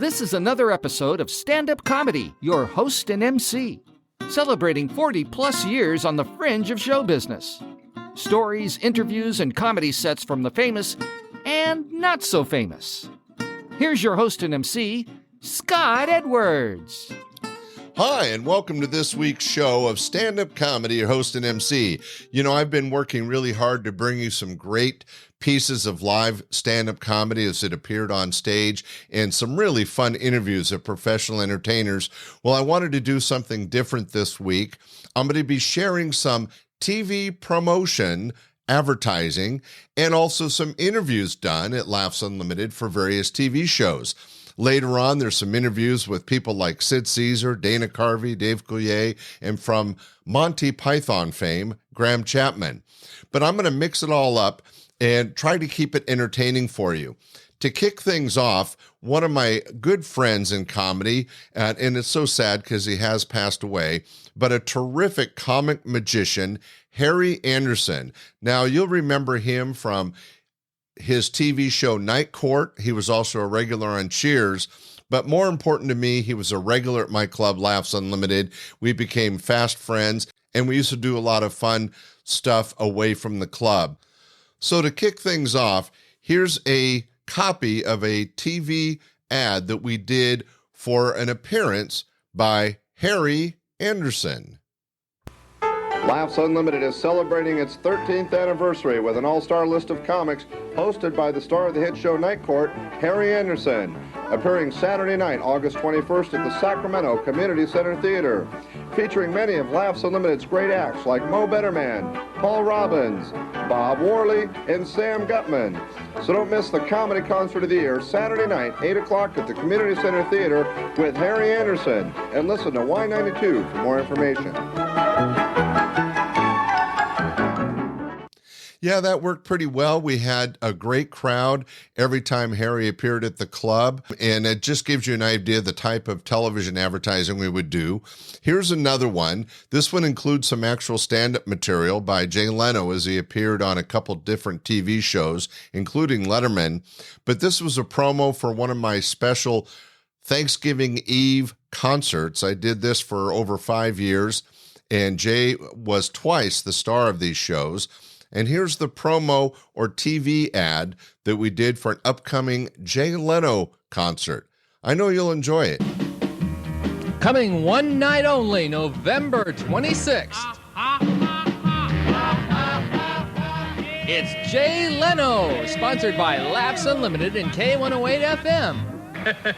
This is another episode of Standup Comedy, your host and MC, celebrating 40-plus years on the fringe of show business. Stories, interviews, and comedy sets from the famous and not so famous. Here's your host and MC, Scott Edwards. Hi, and welcome to this week's show of Stand-Up Comedy, your host and MC. You know, I've been working really hard to bring you some great pieces of live stand-up comedy as it appeared on stage and some really fun interviews of professional entertainers. Well, I wanted to do something different this week. I'm going to be sharing some TV promotion, advertising, and also some interviews done at Laughs Unlimited for various TV shows. Later on, there's some interviews with people like Sid Caesar, Dana Carvey, Dave Coulier, and from Monty Python fame, Graham Chapman. But I'm going to mix it all up and try to keep it entertaining for you. To kick things off, one of my good friends in comedy, and it's so sad because he has passed away, but a terrific comic magician, Harry Anderson. Now, you'll remember him from his TV show Night Court. He was also a regular on Cheers, but more important to me, he was a regular at my club, Laughs Unlimited. We became fast friends, and we used to do a lot of fun stuff away from the club. So to kick things off, here's a copy of a TV ad that we did for an appearance by Harry Anderson. Laughs Unlimited is celebrating its 13th anniversary with an all-star list of comics hosted by the star of the hit show Night Court, Harry Anderson, appearing Saturday night, August 21st at the Sacramento Community Center Theater, featuring many of Laughs Unlimited's great acts like Mo Betterman, Paul Robbins, Bob Worley, and Sam Gutman. So don't miss the comedy concert of the year, Saturday night, 8 o'clock at the Community Center Theater with Harry Anderson. And listen to Y92 for more information. Yeah, that worked pretty well. We had a great crowd every time Harry appeared at the club, and it just gives you an idea of the type of television advertising we would do. Here's another one. This one includes some actual stand-up material by Jay Leno as he appeared on a couple different TV shows, including Letterman. But this was a promo for one of my special Thanksgiving Eve concerts. I did this for over 5 years, and Jay was twice the star of these shows. And here's the promo or TV ad that we did for an upcoming Jay Leno concert. I know you'll enjoy it. Coming one night only, November 26th. It's Jay Leno, sponsored by Laughs Unlimited and K108 FM.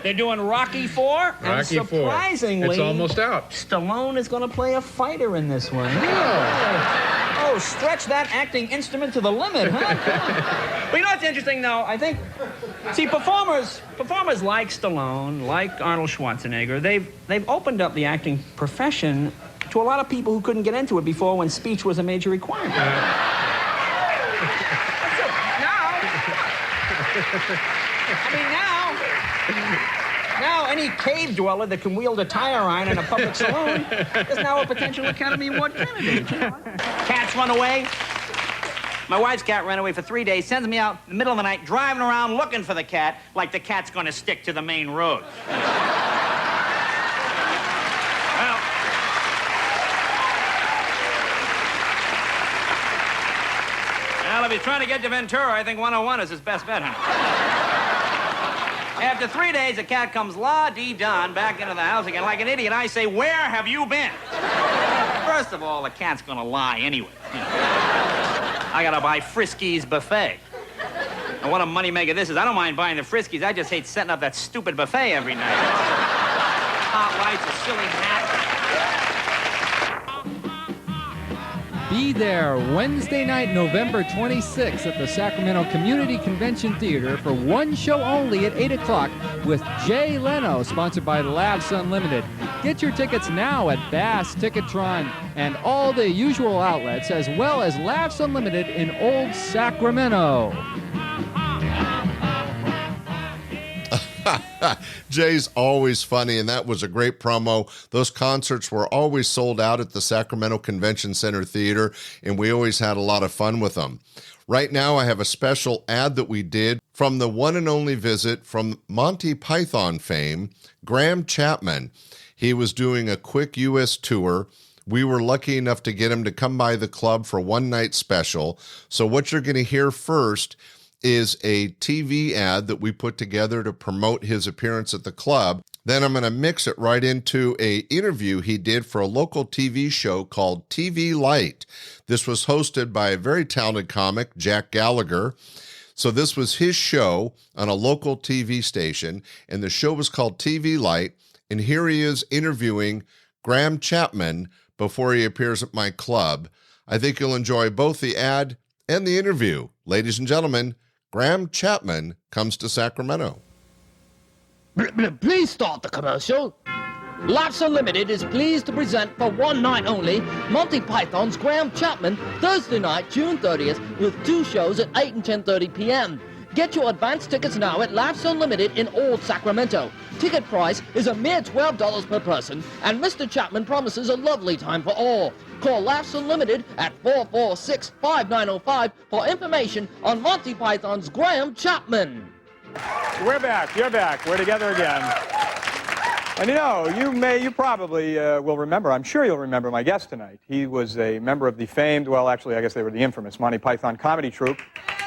They're doing Rocky IV, and surprisingly, it's almost out. Stallone is going to play a fighter in this one. Oh, stretch that acting instrument to the limit, huh? But you know what's interesting, though? I think, see, performers like Stallone, like Arnold Schwarzenegger, they've opened up the acting profession to a lot of people who couldn't get into it before when speech was a major requirement. Now, any cave dweller that can wield a tire iron in a public saloon is now a potential Academy Award candidate. You know? Cats run away. My wife's cat ran away for 3 days, sends me out in the middle of the night, driving around looking for the cat, like the cat's going to stick to the main road. Well, if he's trying to get to Ventura, I think 101 is his best bet, honey. After 3 days, the cat comes la-dee-don back into the house again. Like an idiot, I say, where have you been? First of all, the cat's gonna lie anyway. You know. I gotta buy Frisky's buffet. And what a moneymaker this is. I don't mind buying the Friskies. I just hate setting up that stupid buffet every night. Hot lights, a silly hat. Be there Wednesday night, November 26th at the Sacramento Community Convention Theater for one show only at 8 o'clock with Jay Leno, sponsored by Laughs Unlimited. Get your tickets now at Bass, Ticketron, and all the usual outlets, as well as Laughs Unlimited in Old Sacramento. Jay's always funny, and that was a great promo. Those concerts were always sold out at the Sacramento Convention Center Theater, and we always had a lot of fun with them. Right now, I have a special ad that we did from the one and only visit from Monty Python fame, Graham Chapman. He was doing a quick U.S. tour. We were lucky enough to get him to come by the club for one night special. So what you're going to hear first is a TV ad that we put together to promote his appearance at the club. Then I'm going to mix it right into an interview he did for a local TV show called TV Light. This was hosted by a very talented comic, Jack Gallagher. So this was his show on a local TV station, and the show was called TV Light. And here he is interviewing Graham Chapman before he appears at my club. I think you'll enjoy both the ad and the interview. Ladies and gentlemen, Graham Chapman comes to Sacramento. Please start the commercial. Laughs Unlimited is pleased to present for one night only Monty Python's Graham Chapman Thursday night, June 30th, with 2 shows at 8 and 10:30 p.m. Get your advance tickets now at Laughs Unlimited in Old Sacramento. Ticket price is a mere $12 per person, and Mr. Chapman promises a lovely time for all. Call Laughs Unlimited at 446-5905 for information on Monty Python's Graham Chapman. We're back. You're back. We're together again. And you probably will remember, I'm sure you'll remember my guest tonight. He was a member of the famed, well, actually, I guess they were the infamous Monty Python comedy troupe.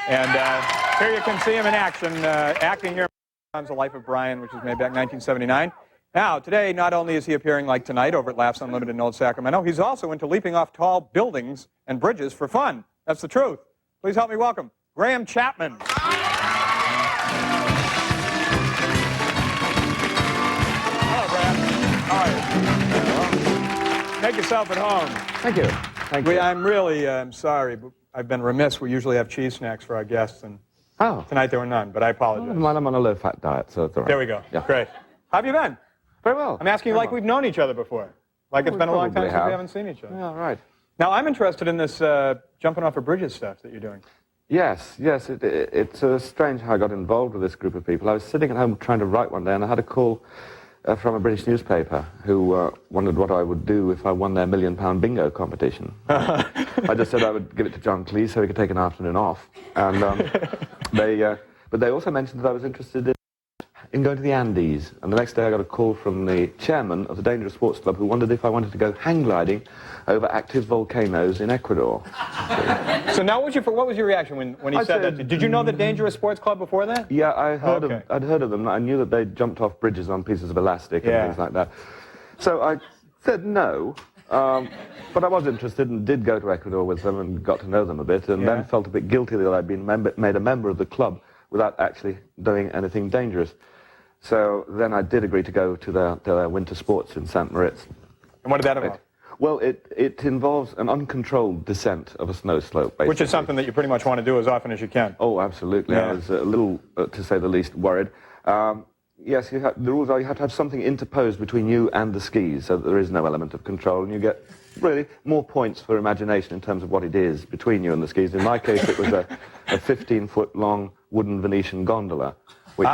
And here you can see him in action, acting here on The Life of Brian, which was made back in 1979. Now, today, not only is he appearing like tonight over at Laughs Unlimited in Old Sacramento, he's also into leaping off tall buildings and bridges for fun. That's the truth. Please help me welcome Graham Chapman. Make yourself at home. Thank you. Thank you. I'm sorry, but I've been remiss. We usually have cheese snacks for our guests, and tonight there were none, but I apologize. Well, I'm on a low-fat diet, so it's all right. There we go. Yeah. Great. How have you been? Very well. I'm asking you like we've known each other before. Like it's been a long time since we haven't seen each other. Yeah, right. Now, I'm interested in this jumping off of bridges stuff that you're doing. Yes. It's strange how I got involved with this group of people. I was sitting at home trying to write one day, and I had a call from a British newspaper who wondered what I would do if I won their £1 million bingo competition. I just said I would give it to John Cleese so he could take an afternoon off. And but they also mentioned that I was interested in going to the Andes. And the next day I got a call from the chairman of the Dangerous Sports Club who wondered if I wanted to go hang gliding over active volcanoes in Ecuador. So now what was your reaction when he said that? Did you know the Dangerous Sports Club before that? Yeah, I'd heard of them. I knew that they jumped off bridges on pieces of elastic and things like that. So I said no, but I was interested and did go to Ecuador with them and got to know them a bit, and then felt a bit guilty that I'd been made a member of the club without actually doing anything dangerous. So then I did agree to go to their winter sports in St. Moritz. And what did that involve? Well, it involves an uncontrolled descent of a snow slope, basically. Which is something that you pretty much want to do as often as you can. Oh, absolutely. Yeah. I was a little, to say the least, worried. Yes, the rules are you have to have something interposed between you and the skis, so that there is no element of control, and you get really more points for imagination in terms of what it is between you and the skis. In my case, it was a 15-foot-long wooden Venetian gondola, which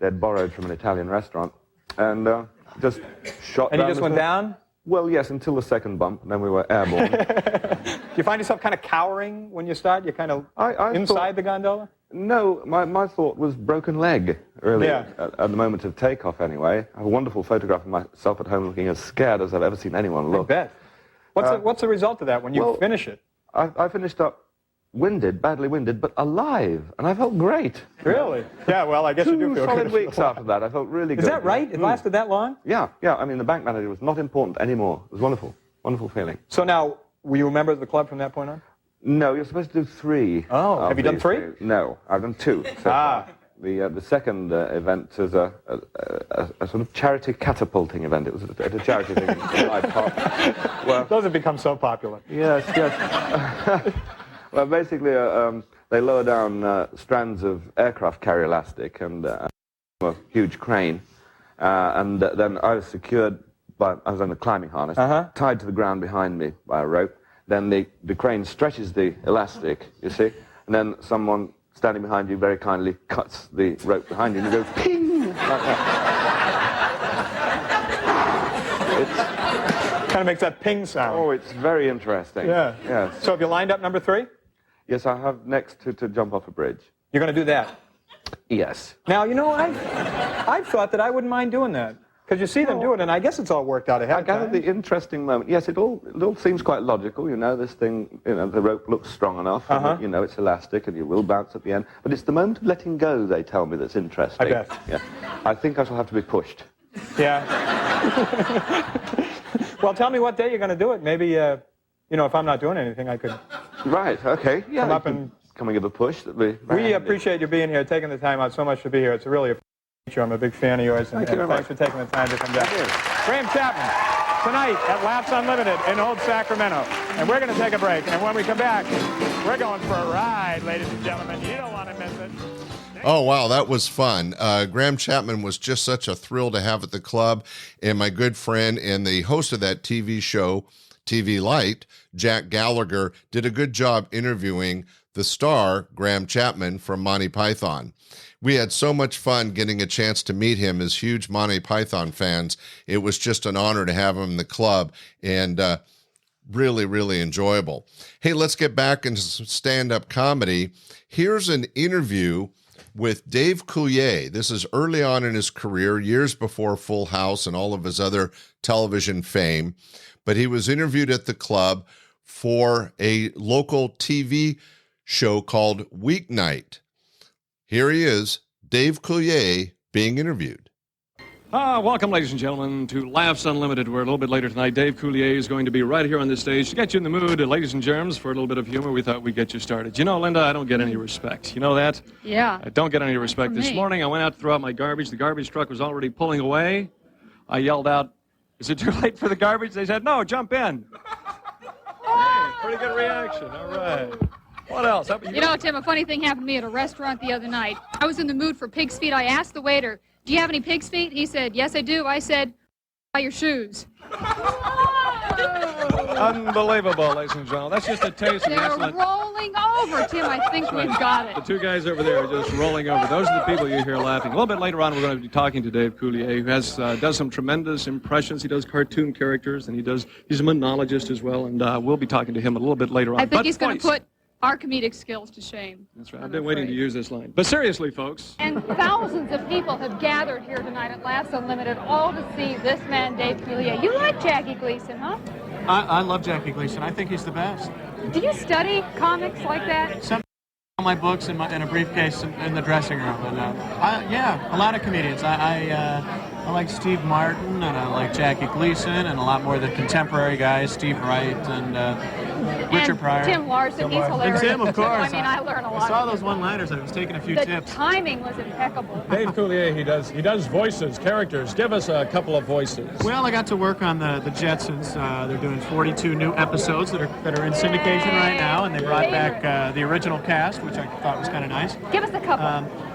they'd borrowed from an Italian restaurant, and just shot down. And you just went down? Well, yes, until the second bump, and then we were airborne. Do you find yourself kind of cowering when you start? You're kind of inside the gondola? No, my thought was broken leg, really, at the moment of takeoff anyway. I have a wonderful photograph of myself at home looking as scared as I've ever seen anyone look. I bet. What's the result of that when you finish it? I finished up badly winded, but alive, and I felt great. Really? Yeah, well, I guess you do feel good. 2 solid weeks after that, I felt really good. Is that right? It lasted that long? Yeah. I mean, the bank manager was not important anymore. It was wonderful. Wonderful feeling. So now, were you a member of the club from that point on? No, you're supposed to do 3. Oh, have you done 3? No, I've done 2 so far. The second event was a sort of charity catapulting event. It was at a charity thing in Hyde Park. Well, those have become so popular. Yes. Well, basically, they lower down strands of aircraft carrier elastic and a huge crane, and then I was secured I was on a climbing harness, tied to the ground behind me by a rope. Then the crane stretches the elastic, you see, and then someone standing behind you very kindly cuts the rope behind you, and you go ping like that. Kind of makes that ping sound. Oh, it's very interesting. Yeah. Yes. So have you lined up number 3? Yes, I have next to jump off a bridge. You're going to do that? Yes. Now, you know, I've thought that I wouldn't mind doing that. Because you see them do it, and I guess it's all worked out ahead I of gather time. the interesting moment. Yes, it all seems quite logical. You know, this thing, you know, the rope looks strong enough. And, you know, it's elastic, and you will bounce at the end. But it's the moment of letting go, they tell me, that's interesting. I bet. Yeah. I think I shall have to be pushed. Yeah. Well, tell me what day you're going to do it. Maybe, you know, if I'm not doing anything, I could Right, okay. Yeah, come up and... Come and give a push. That'd be We handy. appreciate you being here, taking the time out so much to be here. It's really a pleasure. I'm a big fan of yours, and Thank you very thanks much. for taking the time to come down. Thank you. Graham Chapman, tonight at Laughs Unlimited in Old Sacramento. And we're going to take a break, and when we come back, we're going for a ride, ladies and gentlemen. You don't want to miss it. Oh, wow, that was fun. Graham Chapman was just such a thrill to have at the club, and my good friend and the host of that TV show, TV Light, Jack Gallagher, did a good job interviewing the star, Graham Chapman, from Monty Python. We had so much fun getting a chance to meet him as huge Monty Python fans. It was just an honor to have him in the club, and really, really enjoyable. Hey, let's get back into some stand-up comedy. Here's an interview with Dave Coulier. This is early on in his career, years before Full House and all of his other television fame. But he was interviewed at the club for a local TV show called Weeknight. Here he is, Dave Coulier, being interviewed. Welcome, ladies and gentlemen, to Laughs Unlimited, where a little bit later tonight, Dave Coulier is going to be right here on this stage to get you in the mood. Ladies and germs, for a little bit of humor, we thought we'd get you started. You know, Linda, I don't get any respect. You know that? Yeah. I don't get any respect. From This me. morning, I went out to throw out my garbage. The garbage truck was already pulling away. I yelled out, "Is it too late for the garbage?" They said, "No, jump in." Hey, pretty good reaction. All right. What else? You know, Tim, a funny thing happened to me at a restaurant the other night. I was in the mood for pig's feet. I asked the waiter, "Do you have any pig's feet?" He said, "Yes, I do." I said, "Buy your shoes." Unbelievable, ladies and gentlemen. That's just a taste of They're excellent. rolling over, Tim. I think we've got The it. two guys over there are just rolling over. Those are the people you hear laughing. A little bit later on, we're going to be talking to Dave Coulier, who has does some tremendous impressions. He does cartoon characters, and he's a monologist as well. And we'll be talking to him a little bit later on. I think But he's going to voice. put our comedic skills to shame. That's right. I'm I've been waiting to afraid. use this line. But seriously, folks. And thousands of people have gathered here tonight at Laughs Unlimited, all to see this man, Dave Coulier. You like Jackie Gleason, huh? I love Jackie Gleason. I think he's the best. Do you study comics like that? Some of my books in a briefcase in the dressing room. And yeah, a lot of comedians. I like Steve Martin, and I like Jackie Gleason, and a lot more of the contemporary guys, Steve Wright and Richard And Pryor. Tim Larson, he's hilarious. And Tim, of course. I mean, I learn a lot. I saw those one-liners. I was taking a few The tips. timing was impeccable. Dave Coulier, he does voices, characters. Give us a couple of voices. Well, I got to work on the Jetsons. They're doing 42 new episodes that are in syndication right now, and they brought back the original cast, which I thought was kind of nice. Give us a couple.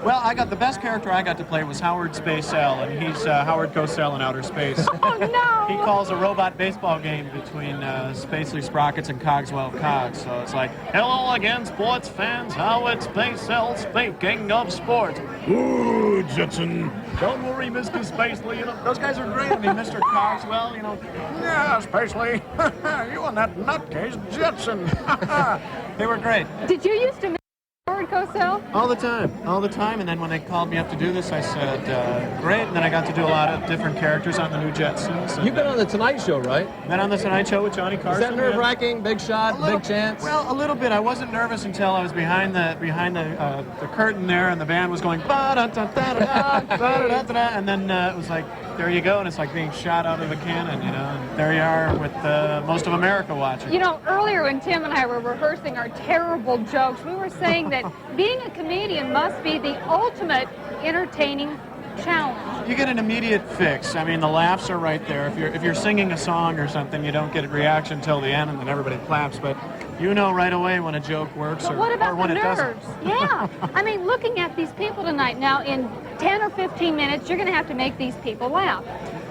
Well, the best character I got to play was Howard Spacell, and he's Howard Cosell in outer space. Oh, no! He calls a robot baseball game between Spacely Sprockets and Cogswell Cogs. So it's like, "Hello again, sports fans. Howard Spacell speaking of sports." "Ooh, Jetson. Don't worry, Mr. Spacely." You know, those guys are great. I mean, Mr. Cogswell, you know, "Yeah, Spacely, you and that nutcase Jetson." They were great. Did you used to meet Howard Cosell? All the time. And then when they called me up to do this, I said, great. And then I got to do a lot of different characters on the new Jetsons. And, You've been on the Tonight Show, right? been on the Tonight Show with Johnny Carson. Is that nerve-wracking? Big shot, big chance? Well, a little bit. I wasn't nervous until I was behind the curtain there, and the band was going ba-da-da-da-da-da, ba-da-da-da-da, and then it was like, there you go, and it's like being shot out of a cannon, you know. And there you are with most of America watching. You know, earlier when Tim and I were rehearsing our terrible jokes, we were saying that being a comedian must be the ultimate entertaining challenge. You get an immediate fix. I mean, the laughs are right there. If you're singing a song or something, you don't get a reaction till the end, and then everybody claps. But you know right away when a joke works But or, what or about when the it doesn't. nerves? Yeah. I mean, looking at these people tonight, now in 10 or 15 minutes, you're going to have to make these people laugh.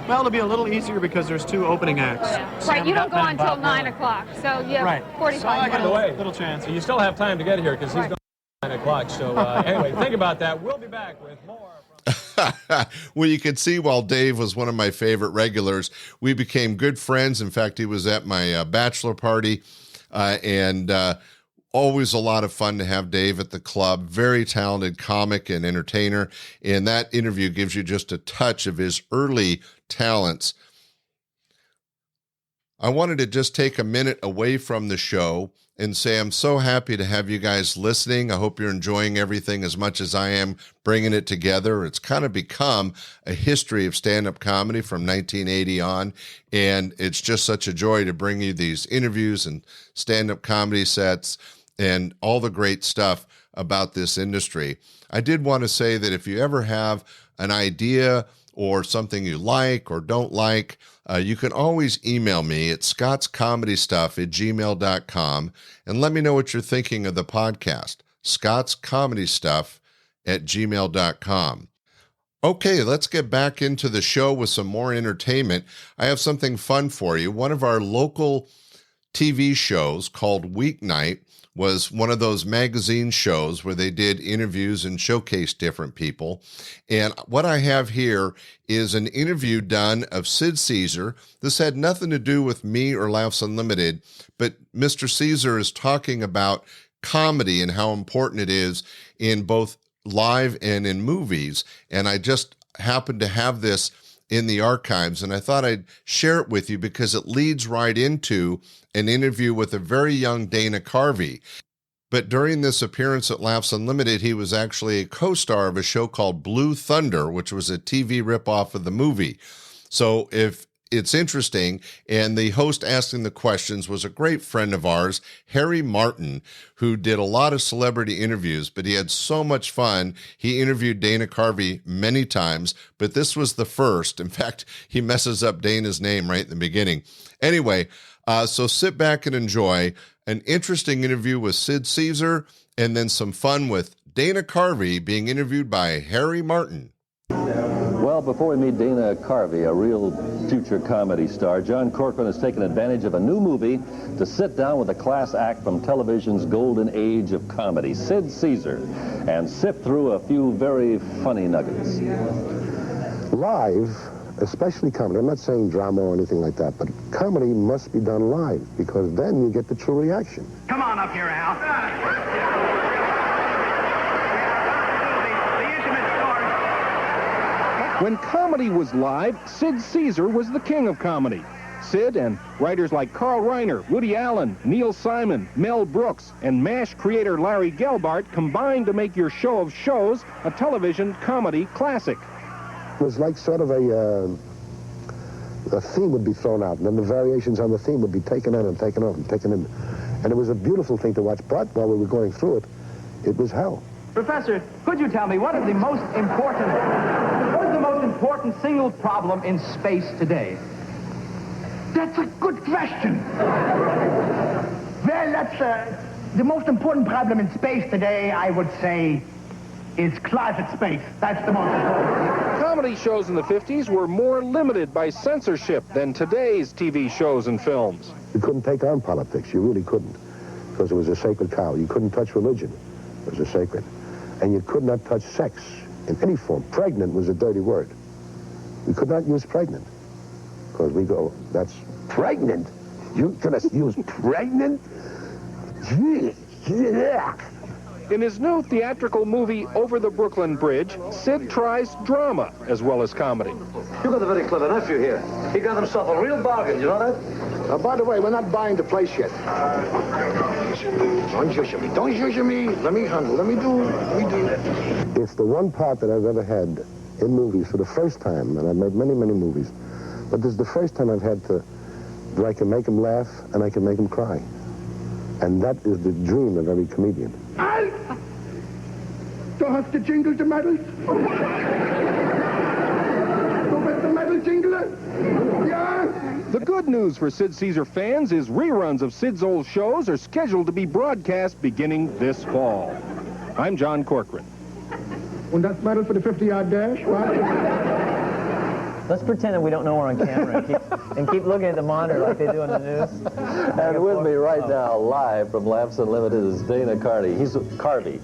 Well, it'll be a little easier because there's two opening acts. Right, you don't go on Gutman until and Bob 9 Miller. o'clock, so you have Right. 45 So I got minutes. a little chance. You still have time to get here because he's Right. going at 9 o'clock. So anyway, think about that. We'll be back with more. Well, you could see while Dave was one of my favorite regulars, we became good friends. In fact, he was at my bachelor party, and Always a lot of fun to have Dave at the club. Very talented comic and entertainer. And that interview gives you just a touch of his early talents. I wanted to just take a minute away from the show and say I'm so happy to have you guys listening. I hope you're enjoying everything as much as I am bringing it together. It's kind of become a history of stand-up comedy from 1980 on, and it's just such a joy to bring you these interviews and stand-up comedy sets and all the great stuff about this industry. I did want to say that if you ever have an idea or something you like or don't like, you can always email me at scottscomedystuff@gmail.com and let me know what you're thinking of the podcast, scottscomedystuff@gmail.com. Okay, let's get back into the show with some more entertainment. I have something fun for you. One of our local TV shows called Weeknight was one of those magazine shows where they did interviews and showcased different people. And what I have here is an interview done of Sid Caesar. This had nothing to do with me or Laughs Unlimited, but Mr. Caesar is talking about comedy and how important it is in both live and in movies. And I just happened to have this in the archives, and I thought I'd share it with you because it leads right into an interview with a very young Dana Carvey. But during this appearance at Laughs Unlimited, he was actually a co-star of a show called Blue Thunder, which was a TV ripoff of the movie. So if it's interesting, and the host asking the questions was a great friend of ours, Harry Martin, who did a lot of celebrity interviews, but he had so much fun. He interviewed Dana Carvey many times, but this was the first. In fact, he messes up Dana's name right in the beginning. Anyway, so sit back and enjoy an interesting interview with Sid Caesar, and then some fun with Dana Carvey being interviewed by Harry Martin. Well, before we meet Dana Carvey, a real future comedy star, John Corcoran has taken advantage of a new movie to sit down with a class act from television's golden age of comedy, Sid Caesar, and sift through a few very funny nuggets. Live, especially comedy, I'm not saying drama or anything like that, but comedy must be done live, because then you get the true reaction. Come on up here, Al. When comedy was live, Sid Caesar was the king of comedy. Sid and writers like Carl Reiner, Woody Allen, Neil Simon, Mel Brooks, and MASH creator Larry Gelbart combined to make your show of shows a television comedy classic. It was like sort of a theme would be thrown out, and then the variations on the theme would be taken in and taken off and taken in. And it was a beautiful thing to watch, but while we were going through it, it was hell. Professor, could you tell me what is the most important single problem in space today? That's a good question. Well, that's the most important problem in space today, I would say, is closet space. That's the most important. Comedy shows in the 50s were more limited by censorship than today's TV shows and films. You couldn't take on politics. You really couldn't, because it was a sacred cow. You couldn't touch religion. It was a sacred. And you could not touch sex in any form. Pregnant was a dirty word. We could not use pregnant, because we go, that's pregnant? You're going to use pregnant? Yeah. In his new theatrical movie, Over the Brooklyn Bridge, Sid tries drama as well as comedy. You got a very clever nephew here. He got himself a real bargain, you know that? By the way, we're not buying the place yet. Don't shush me. Don't shush me. Let me handle. Let me do. It's the one part that I've ever had in movies for the first time, and I've made many, many movies, but this is the first time I've had that I can make them laugh and I can make them cry. And that is the dream of every comedian. Al! Du hast gejingelt, die Mädels? Du bist der Mädel-Jingler? Ja? The good news for Sid Caesar fans is reruns of Sid's old shows are scheduled to be broadcast beginning this fall. I'm John Corcoran. Und das Mädel for the 50-yard dash? What? Let's pretend that we don't know we're on camera and keep looking at the monitor like they do on the news. And with me right now, live from Laughs Unlimited, is Dana Carvey. Carvey,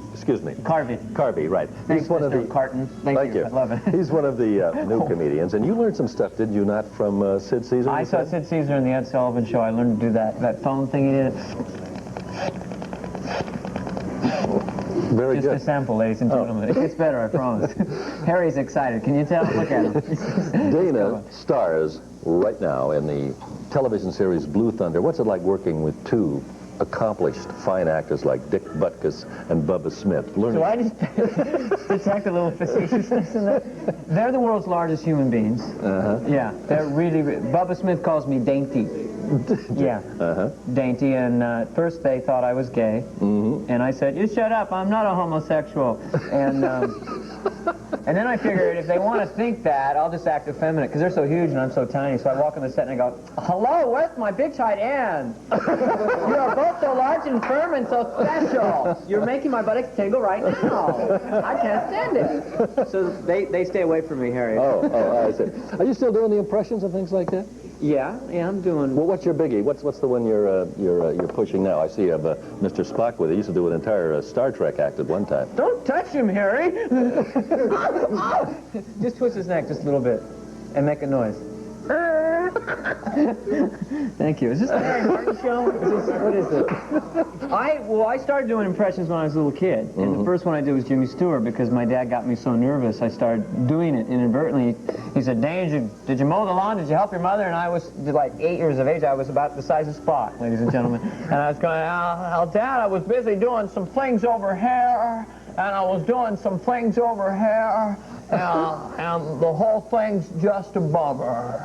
right. Thanks, He's one of the Carton. Thank you. I love it. He's one of the new comedians, and you learned some stuff, did you not, from Sid Caesar? I saw Sid Caesar in the Ed Sullivan Show. I learned to do that phone thing he did. Very Just good. a sample, ladies and gentlemen. It gets better, I promise. Harry's excited. Can you tell? Look at him. Dana stars right now in the television series Blue Thunder. What's it like working with two accomplished, fine actors like Dick Butkus and Bubba Smith? So I just detect a little facetiousness in that. They're the world's largest human beings. Yeah, they're really. Bubba Smith calls me dainty. Yeah, dainty. And at first they thought I was gay, and I said, "You shut up! I'm not a homosexual." And then I figured if they want to think that, I'll just act effeminate because they're so huge and I'm so tiny. So I walk on the set and I go, "Hello, where's my big height Ann? You are both so large and firm and so special. You're making my buttocks tingle right now. I can't stand it." So they stay away from me, Harry. I see. Are you still doing the impressions and things like that? Yeah, I'm doing. Well, what's your biggie? What's the one you're pushing now? I see you have Mr. Spock with you. He used to do an entire Star Trek act at one time. Don't touch him, Harry. Just twist his neck just a little bit and make a noise. Thank you. Is this the Harry Martin show? What is it? I started doing impressions when I was a little kid, and the first one I did was Jimmy Stewart because my dad got me so nervous. I started doing it inadvertently. He said, "Dane, did you mow the lawn? Did you help your mother?" And I was like 8 years of age. I was about the size of Spock, ladies and gentlemen. And I was going, "Oh, Dad, I was busy doing some things over here, and I was doing some things over here." And the whole thing's just a bummer.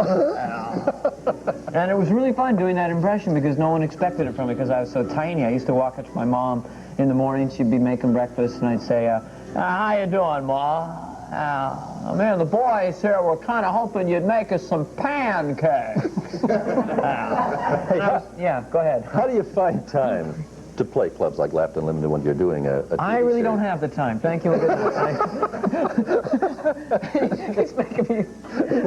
And it was really fun doing that impression because no one expected it from me because I was so tiny. I used to walk up to my mom in the morning. She'd be making breakfast, and I'd say, "How you doing, Ma? Man, the boys here were kind of hoping you'd make us some pancakes." Yeah, go ahead. How do you find time to play clubs like Laughed Unlimited when you're doing a TV I really series? don't have the time. Thank you. It's making me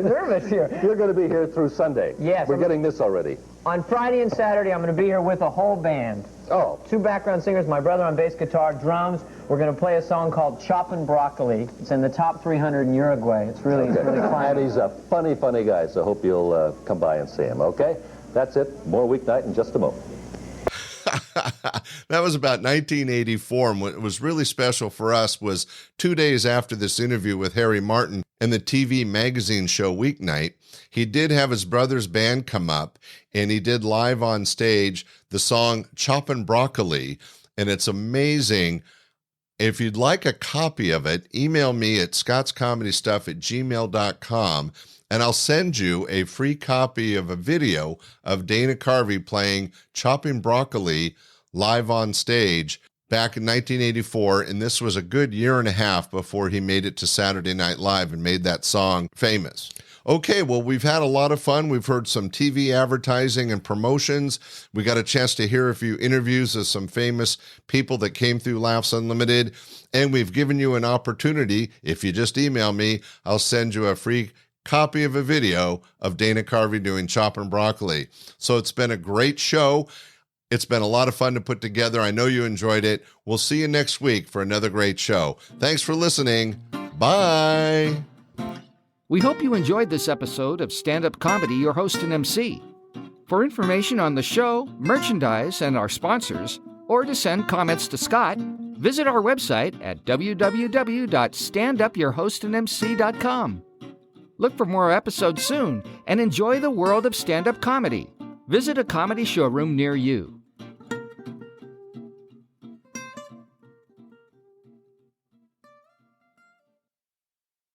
nervous here. You're going to be here through Sunday. Yes. We're getting this already. On Friday and Saturday, I'm going to be here with a whole band. Oh. 2 background singers, my brother on bass guitar, drums. We're going to play a song called Choppin' Broccoli. It's in the top 300 in Uruguay. It's really fun. And he's a funny guy, so hope you'll come by and see him, okay? That's it. More Weeknight in just a moment. That was about 1984, and what was really special for us was 2 days after this interview with Harry Martin and the TV magazine show Weeknight, he did have his brother's band come up, and he did live on stage the song Choppin' Broccoli, and it's amazing. If you'd like a copy of it, email me at scottscomedystuff@gmail.com, and I'll send you a free copy of a video of Dana Carvey playing Chopping Broccoli live on stage back in 1984, and this was a good year and a half before he made it to Saturday Night Live and made that song famous. Okay, well, we've had a lot of fun. We've heard some TV advertising and promotions. We got a chance to hear a few interviews of some famous people that came through Laughs Unlimited, and we've given you an opportunity. If you just email me, I'll send you a free copy of a video of Dana Carvey doing Choppin' Broccoli. So it's been a great show. It's been a lot of fun to put together. I know you enjoyed it. We'll see you next week for another great show. Thanks for listening. Bye. We hope you enjoyed this episode of Stand-Up Comedy, your host and MC. For information on the show, merchandise, and our sponsors, or to send comments to Scott, visit our website at www.standupyourhostandmc.com. Look for more episodes soon and enjoy the world of stand-up comedy. Visit a comedy showroom near you.